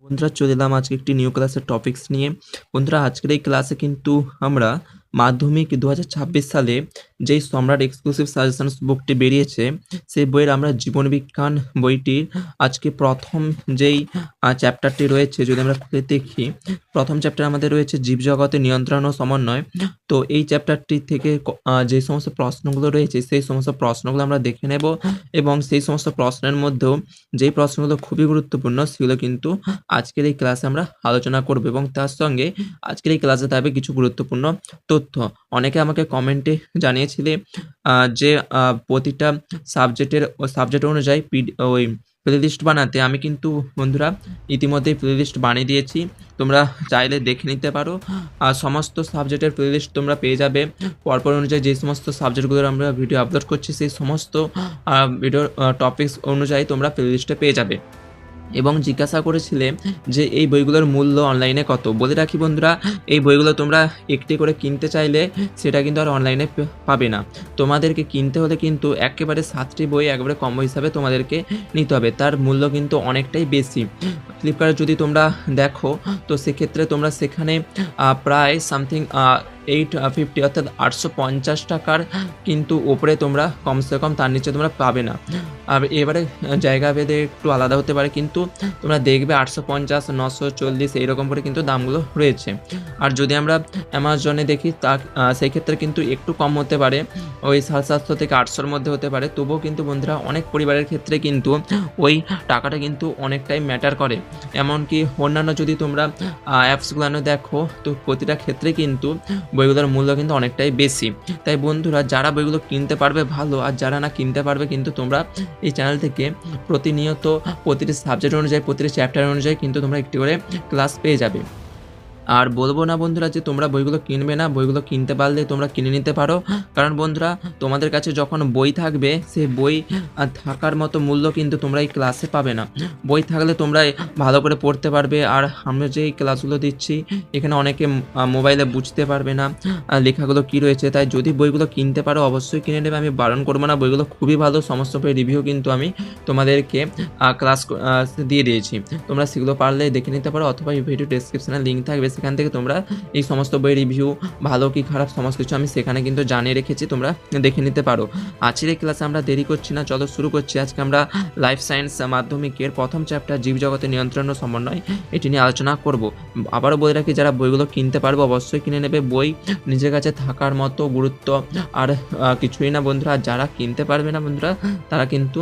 বন্ধুরা চলে এলাম আজকে একটি নিউ ক্লাসের টপিকস নিয়ে। বন্ধুরা আজকের এই ক্লাসে কিন্তু আমরা মাধ্যমিক 2026 সালে যেই সম্রাট এক্সক্লুসিভ সাজেশনস বুকটি বেরিয়েছে সেই বইয়ের আমরা জীবনবিজ্ঞান বইটির আজকে প্রথম যেই চ্যাপ্টারটি রয়েছে যদি আমরা খুলে দেখি, প্রথম চ্যাপ্টার আমাদের রয়েছে জীবজগতের নিয়ন্ত্রণ ও সমন্বয়। তো এই চ্যাপ্টারটি থেকে যে সমস্ত প্রশ্নগুলো রয়েছে সেই সমস্ত প্রশ্নগুলো আমরা দেখে নেব এবং সেই সমস্ত প্রশ্নের মধ্যেও যেই প্রশ্নগুলো খুবই গুরুত্বপূর্ণ সেগুলো কিন্তু আজকের এই ক্লাসে আমরা আলোচনা করব এবং তার সঙ্গে আজকের এই ক্লাসে থাকবে কিছু গুরুত্বপূর্ণ তথ্য। অনেকে আমাকে কমেন্টে জানিয়েছিলে যে প্রতিটা সাবজেক্ট অনুযায়ী ওই প্লেলিস্ট বানাতে। আমি কিন্তু বন্ধুরা ইতিমধ্যেই প্লেলিস্ট বানিয়ে দিয়েছি, তোমরা চাইলে দেখে নিতে পারো। আর সমস্ত সাবজেক্টের প্লেলিস্ট তোমরা পেয়ে যাবে পরপর অনুযায়ী। যে সমস্ত সাবজেক্টগুলোর আমরা ভিডিও আপলোড করছি সেই সমস্ত ভিডিও টপিকস অনুযায়ী তোমরা প্লেলিস্টে পেয়ে যাবে। এবং জিজ্ঞাসা করেছিলে যে এই বইগুলোর মূল্য অনলাইনে কত। বলে রাখি বন্ধুরা, এই বইগুলো তোমরা একটি করে কিনতে চাইলে সেটা কিন্তু আর অনলাইনে পাবে না। তোমাদেরকে কিনতে হলে কিন্তু একেবারে 7টি বই একবারে কম্বো হিসাবে তোমাদেরকে নিতে হবে, তার মূল্য কিন্তু অনেকটাই বেশি। ফ্লিপকার্টে যদি তোমরা দেখো তো সেক্ষেত্রে তোমরা সেখানে প্রায় সামথিং 850 অর্থাৎ 850 টাকার কিন্তু ওপরে তোমরা কমসে কম, তার নিচে তোমরা পাবে না। আর এবারে জায়গা ভেদে একটু আলাদা হতে পারে, কিন্তু তোমরা দেখবে 850, 940 এইরকম করে কিন্তু দামগুলো রয়েছে। আর যদি আমরা অ্যামাজনে দেখি তা সেই ক্ষেত্রে কিন্তু একটু কম হতে পারে, ওই 750 থেকে 800-র মধ্যে হতে পারে। তবুও কিন্তু বন্ধুরা অনেক পরিবারের ক্ষেত্রে কিন্তু ওই টাকাটা কিন্তু অনেকটাই ম্যাটার করে। এমনকি অন্যান্য যদি তোমরা অ্যাপসগুলো দেখো তো প্রতিটা ক্ষেত্রে কিন্তু বইগুলোর মূল্য কিন্তু অনেকটাই বেশি। তাই বন্ধুরা যারা বইগুলো কিনতে পারবে ভালো, আর যারা না কিনতে পারবে কিন্তু তোমরা এই চ্যানেল থেকে প্রতিনিয়ত প্রতিটি সাবজেক্ট অনুযায়ী, প্রতিটি চ্যাপ্টার অনুযায়ী কিন্তু তোমরা একটি করে ক্লাস পেয়ে যাবে। আর বলবো না বন্ধুরা যে তোমরা বইগুলো কিনবে না, বইগুলো কিনতে পারলে তোমরা কিনে নিতে পারো। কারণ বন্ধুরা তোমাদের কাছে যখন বই থাকবে সেই বই থাকার মতো মূল্য কিন্তু তোমরা এই ক্লাসে পাবে না। বই থাকলে তোমরা ভালো করে পড়তে পারবে। আর আমরা যে এই ক্লাসগুলো দিচ্ছি এখানে অনেকে মোবাইলে বুঝতে পারবে না লেখাগুলো কী রয়েছে। তাই যদি বইগুলো কিনতে পারো অবশ্যই কিনে নেবে, আমি বারণ করবো না। বইগুলো খুবই ভালো, সমস্ত বই রিভিউ কিন্তু আমি তোমাদেরকে ক্লাস দিয়ে দিয়েছি, তোমরা সেগুলো পারলে দেখে নিতে পারো, অথবা এই ভিডিও ডেসক্রিপশনে লিঙ্ক থাকবে, সেখান থেকে তোমরা এই সমস্ত বই রিভিউ ভালো কি খারাপ সমস্ত কিছু আমি সেখানে কিন্তু জানিয়ে রেখেছি, তোমরা দেখে নিতে পারো। আজকের এই ক্লাসে আমরা দেরি করছি না, চলো শুরু করছি। আজকে আমরা লাইফ সায়েন্স মাধ্যমিকের প্রথম চ্যাপ্টার জীবজগতের নিয়ন্ত্রণ ও সমন্বয় এটি নিয়ে আলোচনা করব। আবারও বলে রাখি যারা বইগুলো কিনতে পারবে অবশ্যই কিনে নেবে। বই নিজের কাছে থাকার মতো গুরুত্ব আর কিছুই না বন্ধুরা। আর যারা কিনতে পারবে না বন্ধুরা তারা কিন্তু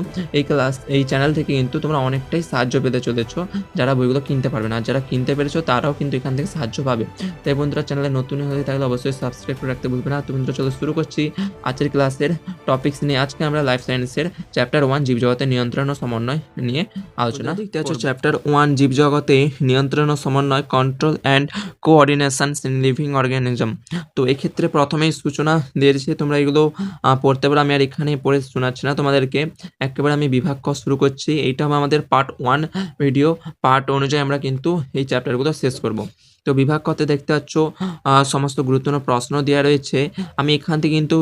এই চ্যানেল থেকে কিন্তু তোমরা অনেকটাই সাহায্য পেতে চলেছো, যারা বইগুলো কিনতে পারবে না। আর যারা কিনতে পেরেছো তারাও কিন্তু এখান থেকে সাহায্য পাবে। তাই বন্ধুরা চ্যানেলে নতুন হয়ে থাকলে অবশ্যই সাবস্ক্রাইব করে রাখতে ভুলবে না। তো বন্ধুরা চলো শুরু করছি আজকের ক্লাসের টপিকস নিয়ে। আজকে আমরা লাইফ সায়েন্সের চ্যাপ্টার 1 জীবজগতের নিয়ন্ত্রণ ও সমন্বয় নিয়ে আলোচনা দেখতে হচ্ছে। চ্যাপ্টার 1 জীবজগতে নিয়ন্ত্রণ ও সমন্বয়, control and coordination in living organism. তো এক্ষেত্রে প্রথমেই সূচনা দিয়েছে, তোমরা এগুলো পড়তে পারো। আমি আর এখানে পড়ে শোনাচ্ছি না তোমাদেরকে, একেবারে আমি বিভাগ ক শুরু করছি। এইটা আমাদের পার্ট 1 ভিডিও, পার্ট অনুযায়ী আমরা কিন্তু এই চ্যাপ্টারগুলো শেষ করব। তো বিভাগ কতে দেখতে পাচ্ছ সমস্ত গুরুত্বপূর্ণ প্রশ্ন দেওয়া রয়েছে। আমি এখান থেকে কিন্তু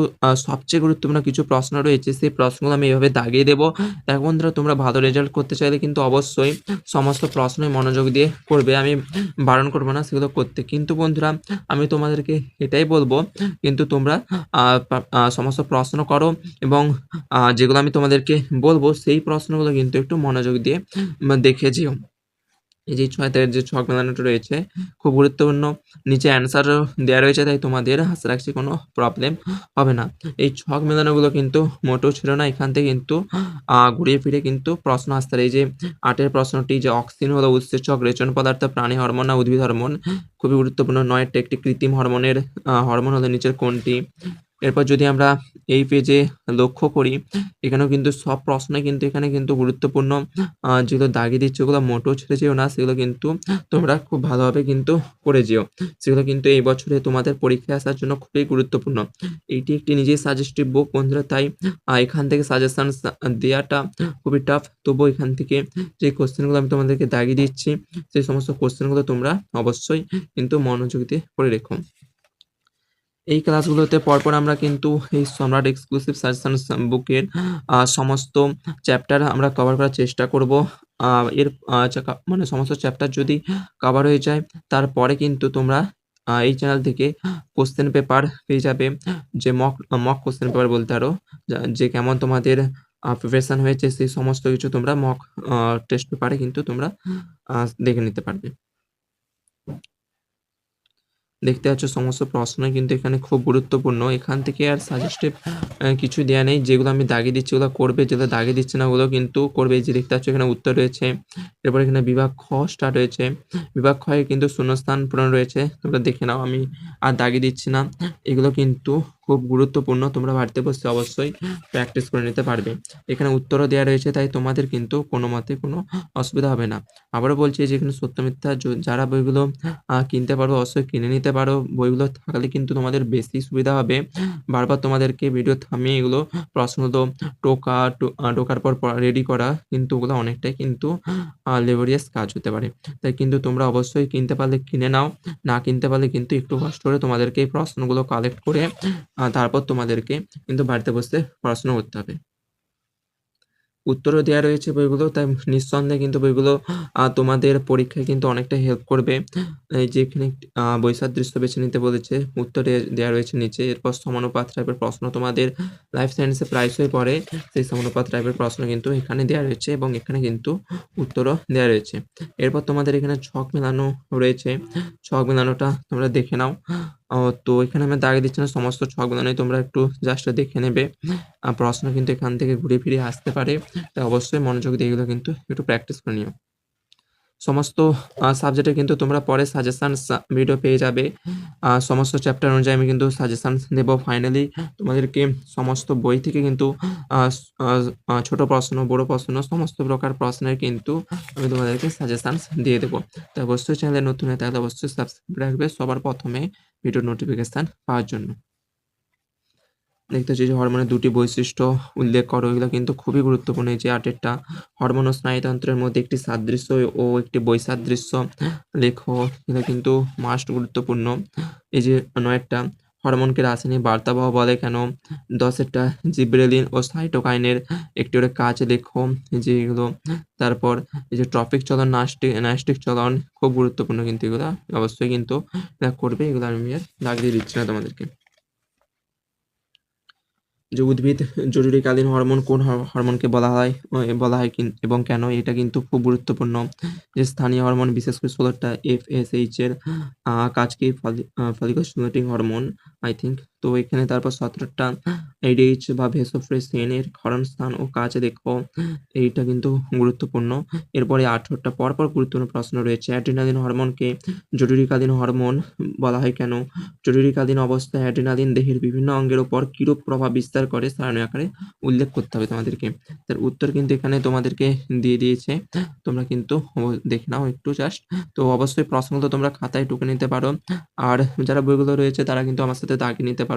সবচেয়ে গুরুত্বপূর্ণ কিছু প্রশ্ন রয়েছে, সেই প্রশ্নগুলো আমি এভাবে দাগিয়ে দেবো। দেখো বন্ধুরা তোমরা ভালো রেজাল্ট করতে চাইলে কিন্তু অবশ্যই সমস্ত প্রশ্নই মনোযোগ দিয়ে করবে, আমি বারণ করবো না সেগুলো করতে। কিন্তু বন্ধুরা আমি তোমাদেরকে এটাই বলবো, কিন্তু তোমরা সমস্ত প্রশ্ন করো এবং যেগুলো আমি তোমাদেরকে বলবো সেই প্রশ্নগুলো কিন্তু একটু মনোযোগ দিয়ে দেখে যেও। এই যে যে ছক মেলানোটা রয়েছে খুব গুরুত্বপূর্ণ, নিচে অ্যান্সারও দেওয়া রয়েছে, তাই তোমাদের আশা রাখছি কোনো প্রবলেম হবে না। এই ছক মেলানোগুলো কিন্তু মোটেও ছিল না, এখান থেকে কিন্তু ঘুরিয়ে ফিরে কিন্তু প্রশ্ন আসতে পারে। এই যে 8 প্রশ্নটি, যে অক্সিন হলো উৎসেচক, রেচন পদার্থ প্রাণী হরমোন না উদ্ভিদ হরমোন, খুবই গুরুত্বপূর্ণ। 9 একটি কৃত্রিম হরমোন হলো নিচের কোনটি। এরপর যদি আমরা এই পেজে লক্ষ্য করি এখানেও কিন্তু সব প্রশ্নই কিন্তু এখানে কিন্তু গুরুত্বপূর্ণ, যেগুলো দাগিয়ে দিচ্ছে ওগুলো মোটেও ছেড়ে যেও না, সেগুলো কিন্তু তোমরা খুব ভালোভাবে কিন্তু করে যেও। সেগুলো কিন্তু এই বছরে তোমাদের পরীক্ষায় আসার জন্য খুবই গুরুত্বপূর্ণ। এইটি একটি নিজেই সাজেস্টিভ বুক বন্ধুরা, তাই এখান থেকে সাজেশন দেওয়াটা খুবই টাফ। তবুও এখান থেকে যে কোশ্চেনগুলো আমি তোমাদেরকে দাগিয়ে দিচ্ছি সেই সমস্ত কোশ্চেনগুলো তোমরা অবশ্যই কিন্তু মনোযোগ দিয়ে করে রেখো। এই ক্লাসগুলোতে পরপর আমরা কিন্তু এই সম্রাট এক্সক্লুসিভ সাজেশন বুকের সমস্ত চ্যাপ্টার আমরা কভার করার চেষ্টা করব। এর মানে সমস্ত চ্যাপ্টার যদি কভার হয়ে যায়, তারপরে কিন্তু তোমরা এই চ্যানেল থেকে কোয়েশ্চেন পেপার পেয়ে যাবে। যে মক কোয়েশ্চেন পেপার বলতে পারো। যে কেমন তোমাদের প্রিপারেশন হয়েছে সেই সমস্ত কিছু তোমরা মক টেস্ট পেপারে কিন্তু তোমরা দেখে নিতে পারবে। দেখতে পাচ্ছ সমস্ত প্রশ্নই কিন্তু এখানে খুব গুরুত্বপূর্ণ। এখান থেকে আর সাজেস্টিভ কিছু দেয়া নেই। যেগুলো আমি দাগিয়ে দিচ্ছি ওগুলো করবে, যেগুলো দাগিয়ে দিচ্ছি না ওগুলো কিন্তু করবে। এই যে দেখতে পাচ্ছ এখানে উত্তর রয়েছে। এরপর এখানে বিভাগ খ স্টার্ট হয়েছে। বিভাগ খয়ে কিন্তু শূন্যস্থান পূরণ রয়েছে। তোমরা দেখে নাও, আমি আর দাগিয়ে দিচ্ছি না। এগুলো কিন্তু খুব গুরুত্বপূর্ণ। তোমরা বাড়িতে বসে অবশ্যই প্র্যাকটিস করে নিতে পারবে। এখানে উত্তরও দেয়া রয়েছে, তাই তোমাদের কিন্তু কোনো মতে কোনো অসুবিধা হবে না। আবারও বলছি যে এখানে সত্য মিথ্যা যারা বইগুলো কিনতে পারো অবশ্যই কিনে নিতে পারো। বইগুলো থাকলে কিন্তু তোমাদের বেশি সুবিধা হবে। বারবার তোমাদেরকে ভিডিও থামিয়ে এগুলো প্রশ্নগুলো টোকার পর রেডি করা কিন্তু ওগুলো অনেকটাই কিন্তু লেবরিয়াস কাজ হতে পারে। তাই কিন্তু তোমরা অবশ্যই কিনতে পারলে কিনে নাও। না কিনতে পারলে কিন্তু একটু কষ্ট করে তোমাদেরকে এই প্রশ্নগুলো কালেক্ট করে তারপর তোমাদেরকে কিন্তু বাড়িতে বসে পড়াশোনা করতে হবে। উত্তরও দেয়া রয়েছে বইগুলো, তাই নিঃসন্দেহে কিন্তু বইগুলো তোমাদের পরীক্ষায় কিন্তু অনেকটা হেল্প করবে। এই যে এখানে বৈসাদৃশ্য বেছে নিতে বলেছে, উত্তরে দেয়া রয়েছে নিচে। এরপর সমানুপাত টাইপের প্রশ্ন তোমাদের লাইফ সায়েন্সে প্রায়শই পড়ে। সেই সমানুপাত টাইপের প্রশ্ন কিন্তু এখানে দেয়া রয়েছে এবং এখানে কিন্তু উত্তরও দেয়া রয়েছে। এরপর তোমাদের এখানে ছক মেলানো রয়েছে। ছক মেলানোটা তোমরা দেখে নাও। তো এখানে আমি দাগিয়ে দিচ্ছি না, সমস্ত ছক মেলানোই তোমরা একটু জাস্ট দেখে নেবে। প্রশ্ন কিন্তু এখান থেকে ঘুরে ফিরে আসতে পারে। তাই অবশ্যই মনোযোগ দিয়ে এগুলো কিন্তু একটু প্র্যাকটিস করে নিও। সমস্ত সাবজেক্টে কিন্তু তোমরা পরে সাজেশনস ভিডিও পেয়ে যাবে। সমস্ত চ্যাপ্টার অনুযায়ী আমি কিন্তু সাজেশনস দেব। ফাইনালি তোমাদেরকে সমস্ত বই থেকে কিন্তু ছোট প্রশ্ন, বড় প্রশ্ন সমস্ত প্রকার প্রশ্নের কিন্তু আমি তোমাদেরকে সাজেশনস দিয়ে দেব। তাই অবশ্যই চ্যানেলে নতুন হয়ে থাকলে অবশ্যই সাবস্ক্রাইব রাখবে সবার প্রথমে ভিডিওর নোটিফিকেশন পাওয়ার জন্য। দেখতে পাচ্ছি যে হরমোনের দুটি বৈশিষ্ট্য উল্লেখ করো। এগুলো কিন্তু খুবই গুরুত্বপূর্ণ। এই যে ৮ এরটা হরমোন ও স্নায়ুতন্ত্রের মধ্যে একটি সাদৃশ্য ও একটি বৈসাদৃশ্য লেখো। এগুলো কিন্তু মাস্ট গুরুত্বপূর্ণ। এই যে ৯ এরটা হরমোনকে রাসায়নিক বার্তাবহ বলে কেন? ১০ এরটা জিবরেলিন ও সাইটোকাইনের একটি করে কাজ লেখো। এই যে এগুলো। তারপর এই যে ট্রপিক চলন, ন্যাস্টিক চলন খুব গুরুত্বপূর্ণ কিন্তু এগুলা। অবশ্যই কিন্তু করবে। এগুলো আমি আর দাগ দিয়ে দিচ্ছি না তোমাদেরকে। যে উদ্ভিদ জরুরিকালীন হরমোন কোন হরমোনকে বলা হয় এবং কেন? এটা কিন্তু খুব গুরুত্বপূর্ণ। যে স্থানীয় হরমোন বিশেষ করে ১৬ টা FSH এর কাজ কি? ফলিকোস্টিমুলেটিং হরমোন আই থিংক। তো এখানে তারপর ১৭ টা ADH বা ভ্যাসোপ্রেসিন এর ক্ষরণ স্থান ও কাজ দেখো। এইটা কিন্তু গুরুত্বপূর্ণ। এরপরে ১৮ টা পরপর গুরুত্বপূর্ণ প্রশ্ন রয়েছে। অ্যাড্রিনালিন হরমোনকে জরুরিকালীন হরমোন বলা হয় কেন? জরুরিকালীন অবস্থায় অ্যাড্রিনালিন দেহের বিভিন্ন অঙ্গের উপর কিরূপ প্রভাব বিস্তার করে সারণী আকারে উল্লেখ করতে হবে তোমাদেরকে। তার উত্তর কিন্তু এখানে তোমাদেরকে দিয়ে দিয়েছে। তোমরা কিন্তু দেখে নাও একটু জাস্ট। তো অবশ্যই প্রশ্নগুলো তোমরা খাতায় টুকে নিতে পারো। আর যারা বইগুলো রয়েছে তারা কিন্তু আমার সাথে দাগিয়ে নিতে পারো।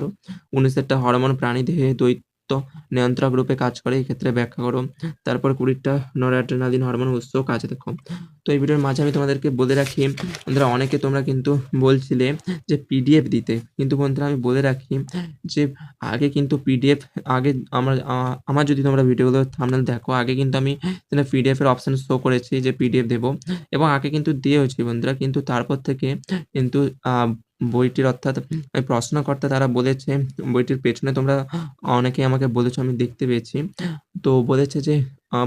১৯ এরটা হরমোন প্রাণীদেহে দ্বৈত নিয়ন্ত্রক রূপে কাজ করে, এক্ষেত্রে ব্যাখ্যা করো। তারপর ২০ টা নরঅ্যাড্রিনালিন হরমোন উৎস ও কাজ দেখো। তো এই ভিডিওর মাঝে আমি তোমাদেরকে বলে রাখি, বন্ধুরা অনেকে তোমরা কিন্তু বলছিলে যে পিডিএফ দিতে। কিন্তু বন্ধুরা আমি বলে রাখি যে আগে কিন্তু পিডিএফ আমার যদি তোমরা ভিডিওগুলো থাম্বনেল দেখো, আগে কিন্তু আমি এখানে পিডিএফ এর অপশন শো করেছি যে পিডিএফ দেবো এবং আগে কিন্তু দিয়েওছি বন্ধুরা। কিন্তু তারপর থেকে কিন্তু বইটির অর্থাৎ ওই প্রশ্নকর্তা তারা বলেছে, বইটির পেছনে তোমরা অনেকেই আমাকে বলেছো, আমি দেখতে পেয়েছি। তো বলেছে যে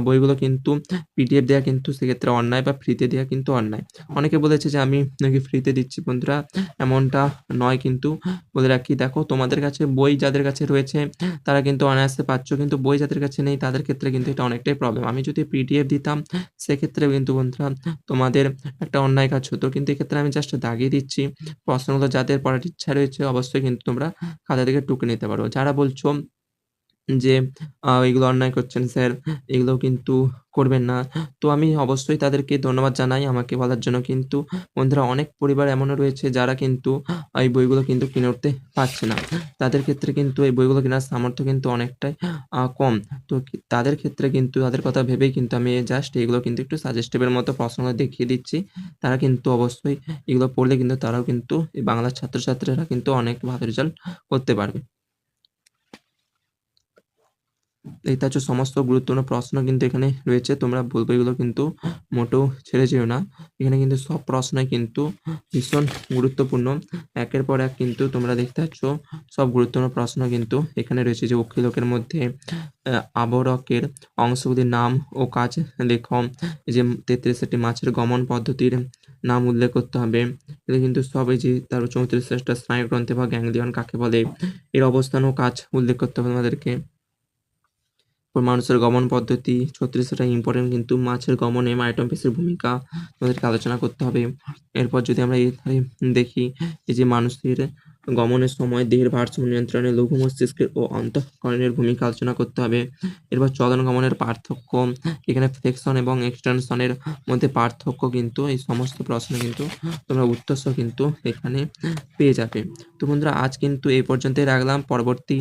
বইগুলো কিন্তু পিডিএফ দেয়া কিন্তু সেক্ষেত্রে অন্যায় বা ফ্রিতে দেয়া কিন্তু অন্যায়। অনেকে বলেছে যে আমি নাকি ফ্রিতে দিচ্ছি। বন্ধুরা এমনটা নয় কিন্তু। বলে রাখি, দেখো তোমাদের কাছে বই যাদের কাছে রয়েছে তারা কিন্তু অনায়াসে পাচ্ছ। কিন্তু বই যাদের কাছে নেই তাদের ক্ষেত্রে কিন্তু এটা অনেকটাই প্রবলেম। আমি যদি পিডিএফ দিতাম সেক্ষেত্রে কিন্তু বন্ধুরা তোমাদের একটা অন্যায় কাজ হতো। কিন্তু এক্ষেত্রে আমি জাস্ট দাগিয়ে দিচ্ছি। প্রশ্নগুলো যাদের পড়ার ইচ্ছা রয়েছে অবশ্যই কিন্তু তোমরা খাতা থেকে টুকে নিতে পারো। যারা বলছো যে এগুলো অন্যায় করছেন স্যার, এগুলো কিন্তু করবেন না। তো আমি অবশ্যই তাদেরকে ধন্যবাদ জানাই আমাকে বলার জন্য। কিন্তু বন্ধুরা অনেক পরিবার এমনও রয়েছে যারা কিন্তু এই বইগুলো কিন্তু কিনে উঠতে পারছে না। তাদের ক্ষেত্রে কিন্তু এই বইগুলো কেনার সামর্থ্য কিন্তু অনেকটাই কম। তো তাদের ক্ষেত্রে কিন্তু তাদের কথা ভেবেই কিন্তু আমি জাস্ট এগুলো কিন্তু একটু সাজেস্টিভের মতো প্রশ্নগুলো দেখিয়ে দিচ্ছি। তারা কিন্তু অবশ্যই এগুলো পড়লে কিন্তু তারাও কিন্তু এই বাংলার ছাত্রছাত্রীরা কিন্তু অনেক ভালো রেজাল্ট করতে পারবে। দেখতে পাচ্ছ সমস্ত গুরুত্বপূর্ণ প্রশ্ন কিন্তু এখানে রয়েছে। তোমরা বলবে এগুলো কিন্তু মোটেও ছেড়ে যেও না। এখানে কিন্তু সব প্রশ্নই কিন্তু ভীষণ গুরুত্বপূর্ণ। একের পর এক কিন্তু তোমরা দেখতে পাচ্ছ সব গুরুত্বপূর্ণ প্রশ্ন কিন্তু এখানে রয়েছে যে উক্তিলোকের মধ্যে আবরকের অংশগুলির নাম ও কাজ লেখ। এই যে ৩৩টি মাছের গমন পদ্ধতির নাম উল্লেখ করতে হবে। এগুলো কিন্তু সব এই যে তারপর ৩৪টা স্নায়ুগ্রন্থি বা গ্যাংলিয়ন কাকে বলে, এর অবস্থান ও কাজ উল্লেখ করতে হবে তোমাদেরকে। মানুষের গমন পদ্ধতি ৩৬টা ইম্পর্টেন্ট কিন্তু মাছের গমনে মাইটোসিসের ভূমিকা তোমাদেরকে আলোচনা করতে হবে। এরপর যদি আমরা দেখি এই যে মানুষের গমনের সময় দেহের ভারসাম্য নিয়ন্ত্রণে লঘু মস্তিষ্কের ও অন্তঃকরণের ভূমিকা আলোচনা করতে হবে। এরপর চলন গমনের পার্থক্য, এখানে ফ্লেকশন এবং এক্সটেনশনের মধ্যে পার্থক্য কিন্তু এই সমস্ত প্রশ্ন কিন্তু তোমরা উত্তরসহ কিন্তু এখানে পেয়ে যাবে। তো বন্ধুরা আজ কিন্তু এই পর্যন্তই রাখলাম। পরবর্তী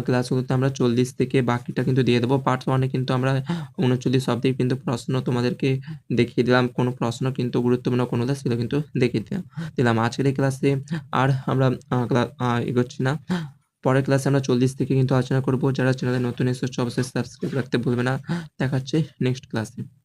ক্লাসগুলোতে আমরা ৪০ থেকে বাকিটা কিন্তু দিয়ে দেবো। পার্ট 1 এ কিন্তু আমরা ৩৯ অব্দি কিন্তু প্রশ্ন তোমাদেরকে দেখিয়ে দিলাম। কোনো প্রশ্ন কিন্তু গুরুত্বপূর্ণ কোনটা সেগুলো কিন্তু দেখিয়ে দিলাম। আজকের এই ক্লাসে আর আমরা এগোচ্ছি না। পরের ক্লাসে আমরা ৪০ থেকে কিন্তু আলোচনা করব। যারা চ্যানেলে নতুন এসেছো অবশ্যই সাবস্ক্রাইব রাখতে ভুলবে না। দেখা হচ্ছে নেক্সট ক্লাসে।